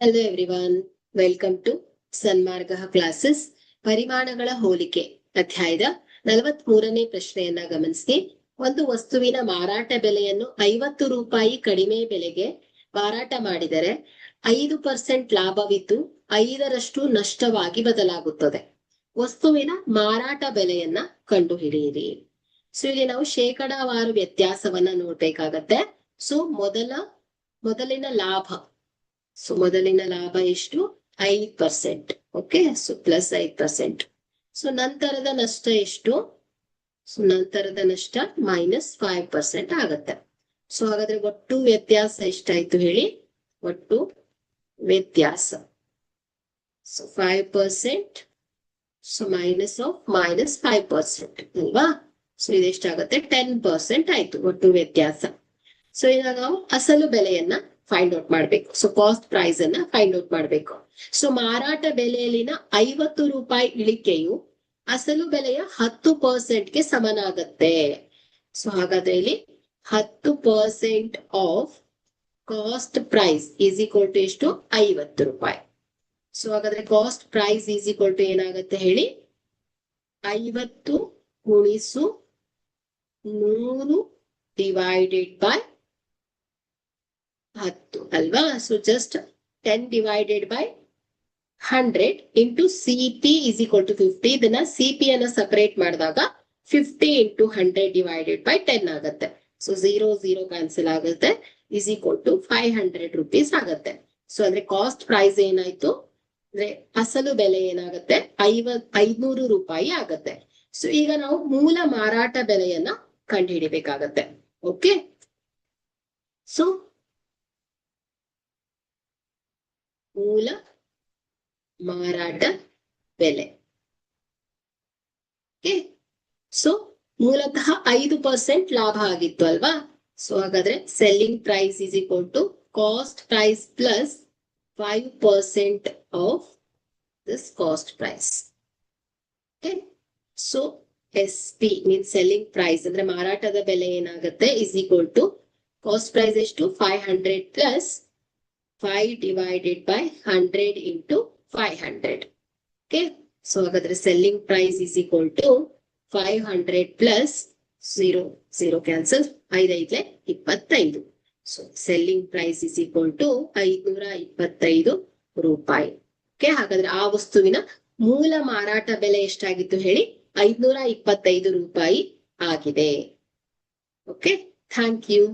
Hello everyone, welcome to Sanmarga classes. ಪರಿಮಾಣಗಳ ಹೋಲಿಕೆ ಅಧ್ಯಾಯದ 43ನೇ ಪ್ರಶ್ನೆಯನ್ನ ಗಮನಿಸಿ. ಒಂದು ವಸ್ತುವಿನ ಮಾರಾಟ ಬೆಲೆಯನ್ನು 50 ರೂಪಾಯಿ ಕಡಿಮೆ ಬೆಲೆಗೆ ಮಾರಾಟ ಮಾಡಿದರೆ 5% ಲಾಭವಿದ್ದು 5ರಷ್ಟು ನಷ್ಟವಾಗಿ ಬದಲಾಗುತ್ತದೆ. ವಸ್ತುವಿನ ಮಾರಾಟ ಬೆಲೆಯನ್ನ ಕಂಡುಹಿಡಿಯಿರಿ. ಸೊ ಇಲ್ಲಿ ನಾವು ಶೇಕಡಾವಾರು ವ್ಯತ್ಯಾಸವನ್ನ ನೋಡ್ಬೇಕಾಗತ್ತೆ. ಸೊ ಮೊದಲಿನ ಲಾಭ, ಸೊ ಮೊದಲಿನ ಲಾಭ ಎಷ್ಟು? 5%. Okay, so plus 5%. ಸೊ ನಂತರದ ನಷ್ಟ ಎಷ್ಟು? ಸೊ ನಂತರದ ನಷ್ಟ -5% ಆಗತ್ತೆ. ಸೊ ಹಾಗಾದ್ರೆ ಒಟ್ಟು ವ್ಯತ್ಯಾಸ ಎಷ್ಟಾಯ್ತು ಹೇಳಿ? ಒಟ್ಟು ವ್ಯತ್ಯಾಸ ಸೊ 5%, ಸೊ -5% ಅಲ್ವಾ? ಸೊ ಇದೆಷ್ಟಾಗತ್ತೆ? 10% ಆಯ್ತು ಒಟ್ಟು ವ್ಯತ್ಯಾಸ. ಸೊ ಈಗ ನಾವು ಅಸಲು ಬೆಲೆಯನ್ನ ಫೈಂಡ್ ಔಟ್ ಮಾಡ್ಬೇಕು. ಸೊ ಕಾಸ್ಟ್ ಪ್ರೈಸ್ ಅನ್ನ ಫೈಂಡ್ ಔಟ್ ಮಾಡ್ಬೇಕು. ಸೊ ಮಾರಾಟ ಬೆಲೆಯಲ್ಲಿನ 50 ರೂಪಾಯಿ ಇಳಿಕೆಯು ಅಸಲು ಬೆಲೆಯ 10%ಗೆ ಸಮನಾಗತ್ತೆ. ಸೊ ಹಾಗಾದ್ರೆ ಇಲ್ಲಿ 10% off cost price is equal to ಎಷ್ಟು? 50 ರೂಪಾಯಿ. ಸೊ ಹಾಗಾದ್ರೆ cost price is equal to ಏನಾಗತ್ತೆ ಹೇಳಿ? 50 ಗುಣಿಸು 100 ಡಿವೈಡೆಡ್ ಬೈ 10 ಅಲ್ವಾ? So just 10 divided by 100 into CP is equal to 50. ಇದನ್ನ CP ಅನ್ನ ಸಪರೇಟ್ ಮಾಡಿದಾಗ 50 ಇಂಟು 100 ಡಿವೈಡೆಡ್ ಬೈ 10 ಆಗತ್ತೆ. ಸೊ 0 ಕ್ಯಾನ್ಸಲ್ ಆಗುತ್ತೆ, ಈಸ್ ಈಕ್ವಲ್ ಟು 500 ರೂಪೀಸ್ ಆಗತ್ತೆ. ಸೊ ಅಂದ್ರೆ ಕಾಸ್ಟ್ ಪ್ರೈಸ್ ಏನಾಯ್ತು ಅಂದ್ರೆ ಅಸಲು ಬೆಲೆ ಏನಾಗತ್ತೆ? 500 ರೂಪಾಯಿ ಆಗತ್ತೆ. ಸೊ ಈಗ ನಾವು ಮೂಲ ಮಾರಾಟ ಬೆಲೆಯನ್ನ ಕಂಡುಹಿಡಿಬೇಕಾಗತ್ತೆ. ಓಕೆ, ಸೊ ಮೂಲ ಮಾರಾಟ ಬೆಲೆ. ಓಕೆ, ಸೊ ಮೂಲತಃ 5% ಲಾಭ ಆಗಿತ್ತು ಅಲ್ವಾ? ಸೊ ಹಾಗಾದ್ರೆ selling price is equal to cost price plus 5% of this cost price. Okay, so SP means selling price ಅಂದ್ರೆ ಮಾರಾಟದ ಬೆಲೆ ಏನಾಗುತ್ತೆ? Is equal to cost price ಎಷ್ಟು? 500 plus 5 divided by 100 into 500. Okay, so ಹಾಗಾದ್ರೆ selling price is equal to 500 plus 0 cancel, 5×5 = 25. So selling price is equal to 525 ರೂಪಾಯಿ. Okay, ಹಾಗಾದ್ರೆ ಆ ವಸ್ತುವಿನ ಮೂಲ ಮಾರಾಟ ಬೆಲೆ ಎಷ್ಟಾಗಿತ್ತು ಹೇಳಿ? 525 ರೂಪಾಯಿ ಆಗಿದೆ. Okay, thank you.